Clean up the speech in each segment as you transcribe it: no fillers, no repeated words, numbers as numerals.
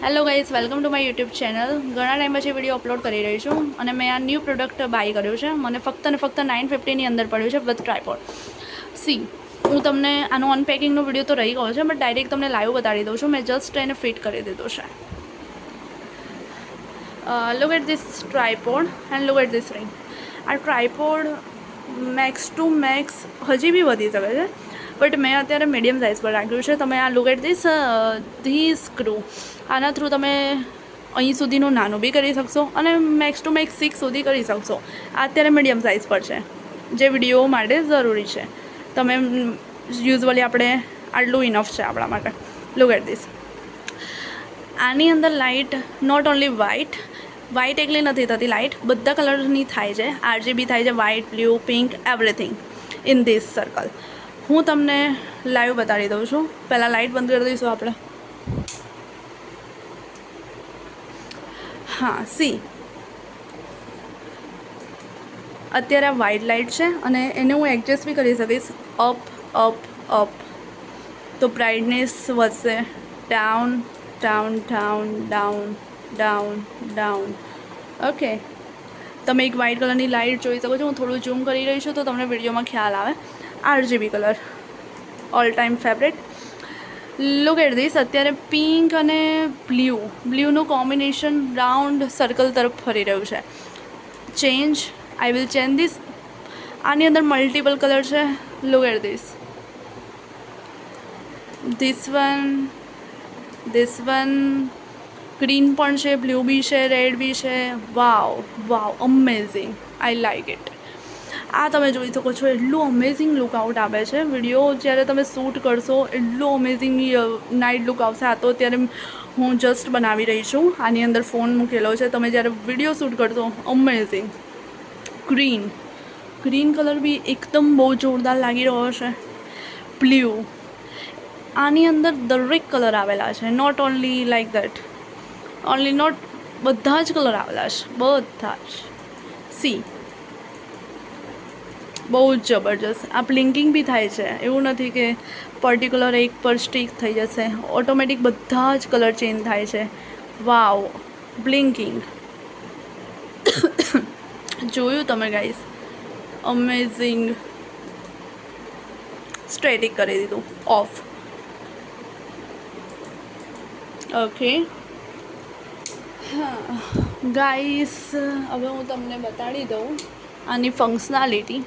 Hello guys, welcome to my YouTube channel. ઘણા time પછી video upload કરી રહી છું અને મેં આ ન્યૂ પ્રોડક્ટ બાય કર્યું છે. મને ફક્ત ને ફક્ત 950ની અંદર પડ્યું છે વિથ ટ્રાયપોડ. સી, હું તમને આનો અનપેકિંગનો વિડીયો તો રહી ગયો છે, બટ ડાયરેક્ટ તમને લાઈવ બતાવી દઉં છું. મેં જસ્ટ એને ફિટ કરી દીધું છે. Look at this tripod and look at this ring. આ ટ્રાયપોડ મેક્સ ટુ મેક્સ હજી બી વધી શકે છે, બટ મેં અત્યારે મીડિયમ સાઇઝ પર રાખ્યું છે. તમે આ લુક એટ ધીસ સ્ક્રૂ, આના થ્રુ તમે અહીં સુધીનું નાનું બી કરી શકશો અને મેક્સ ટુ મેક્સ 6 સુધી કરી શકશો. આ અત્યારે મીડિયમ સાઇઝ પર છે, જે વિડીયો માટે જરૂરી છે. તમે યુઝવલી આપણે આટલું ઇનફ છે આપણા માટે. Look at this. આની અંદર લાઇટ નોટ ઓનલી વ્હાઇટ એકલી નથી થતી, લાઇટ બધા કલરની થાય છે. RGB થાય છે, white, blue, pink, everything in this circle. હું તમને લાઈવ બતાવી દઉં છું. પહેલાં લાઇટ બંધ કરી દઈશું આપણે. હા, સી, અત્યારે આ વ્હાઇટ લાઇટ છે અને એને હું એડજસ્ટ બી કરી શકીશ. અપ અપ અપ તો બ્રાઇટનેસ વધશે. Down down down down down down. Okay, તમે એક વ્હાઇટ કલરની લાઇટ જોઈ શકો છો. હું થોડું ઝૂમ કરી રહી છું તો તમને વિડીયોમાં ખ્યાલ આવે. RGB colour, all time favourite. Look at this. અત્યારે પિંક અને બ્લુનું કોમ્બિનેશન રાઉન્ડ સર્કલ તરફ ફરી રહ્યું છે. I will change this. આની અંદર મલ્ટિપલ કલર છે. Look at this. This one green પણ છે, બ્લુ બી છે, રેડ બી છે. Wow, amazing. I like it. આ તમે જોઈ શકો છો, એટલું અમેઝિંગ લુકઆઉટ આપે છે. વિડીયો જ્યારે તમે શૂટ કરશો એટલું અમેઝિંગ નાઇટ લુક આવશે. આ તો અત્યારે હું જસ્ટ બનાવી રહી છું. આની અંદર ફોન મૂકેલો છે. તમે જ્યારે વિડીયો શૂટ કરશો, અમેઝિંગ. ગ્રીન કલર બી એકદમ બહુ જોરદાર લાગી રહ્યો છે. બ્લુ, આની અંદર દરેક કલર આવેલા છે. નોટ ઓનલી લાઈક દેટ, બધા જ કલર આવેલા છે, બધા જ. સી, બહુ જ જબરજસ્ત. આ બ્લિંકિંગ બી થાય છે. એવું નથી કે પર્ટિક્યુલર એક પર સ્ટિક થઈ જશે. ઓટોમેટિક બધા જ કલર ચેન્જ થાય છે. વાવ, બ્લિંકિંગ. જોયું તમે ગાઈસ? અમેઝિંગ. સ્ટેટિક કરી દીધું, ઓફ. ઓકે ગાઈસ, હવે હું તમને બતાડી દઉં આની ફંક્શનાલિટી.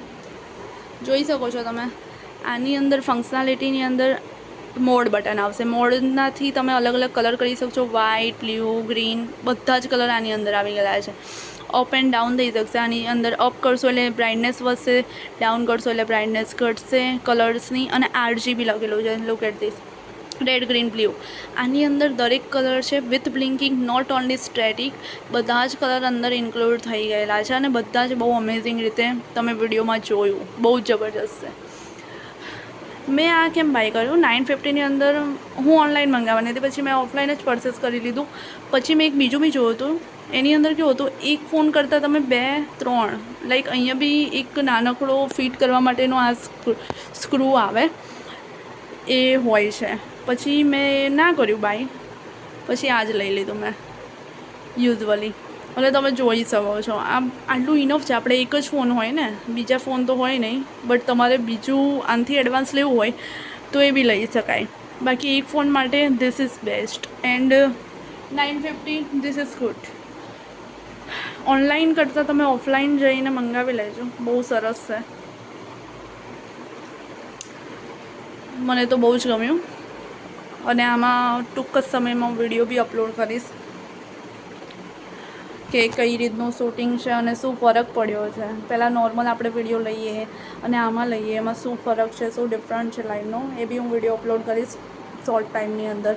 જોઈ શકો છો તમે. આની અંદર ફંક્શનાલિટીની અંદર મોડ બટન આવશે. મોડનાથી તમે અલગ અલગ કલર કરી શકશો. વ્હાઇટ, બ્લુ, ગ્રીન, બધા જ કલર આની અંદર આવી ગયા છે. અપ એન્ડ ડાઉન થઈ શકશે. આની અંદર અપ કરશો એટલે બ્રાઇટનેસ વધશે, ડાઉન કરશો એટલે બ્રાઇટનેસ ઘટશે કલર્સની. અને RGB લખેલું છે. Look at this. Red, green, blue. આની અંદર દરેક કલર છે with blinking, not only static. બધા જ કલર અંદર ઇન્ક્લુડ થઈ ગયેલા છે અને બધા જ બહુ અમેઝિંગ રીતે તમે વિડીયોમાં જોયું. બહુ જ જબરજસ્ત છે. મેં આ કેમ બાય કર્યું? 950ની અંદર હું ઓનલાઈન મંગાવવાની હતી, પછી મેં ઓફલાઈન જ પરચેસ કરી લીધું. પછી મેં એક બીજું બી જોયું હતું. એની અંદર કેવું હતું, એક ફોન કરતાં તમે 2-3 લાઈક અહીંયા બી એક નાનકડો ફિટ કરવા માટેનો આ સ્ક્રૂ આવે એ હોય છે. પછી મેં ના કર્યું બાય, પછી આ જ લઈ લીધું મેં યુઝવલી. એટલે તમે જોઈ શકો છો આટલું ઇનફ છે. આપણે એક જ ફોન હોય ને, બીજા ફોન તો હોય નહીં, બટ તમારે બીજું આનાથી એડવાન્સ લેવું હોય તો એ બી લઈ શકાય. બાકી એક ફોન માટે this is best and 950 this is good. Online કરતાં તમે ઓફલાઈન જઈને મંગાવી લેજો, બહુ સરસ છે. મને તો બહુ જ ગમ્યું અને આમાં ટૂંક જ સમયમાં વિડીયો બી અપલોડ કરીશ કે કઈ રીતનું શૂટિંગ છે અને શું ફરક પડ્યો છે. પહેલાં નોર્મલ આપણે વિડીયો લઈએ અને આમાં લઈએ, એમાં શું ફરક છે, શું ડિફરન્ટ છે લાઈનનો, એ બી હું વિડીયો અપલોડ કરીશ શોર્ટ ટાઈમની અંદર.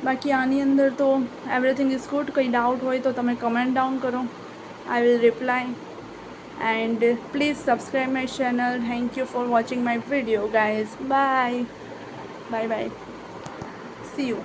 બાકી આની અંદર તો એવરીથિંગ ઇઝ ગુડ. કંઈ ડાઉટ હોય તો તમે કમેન્ટ ડાઉન કરો, I will reply. And please subscribe my channel. Thank you for watching my video guys. Bye. See you.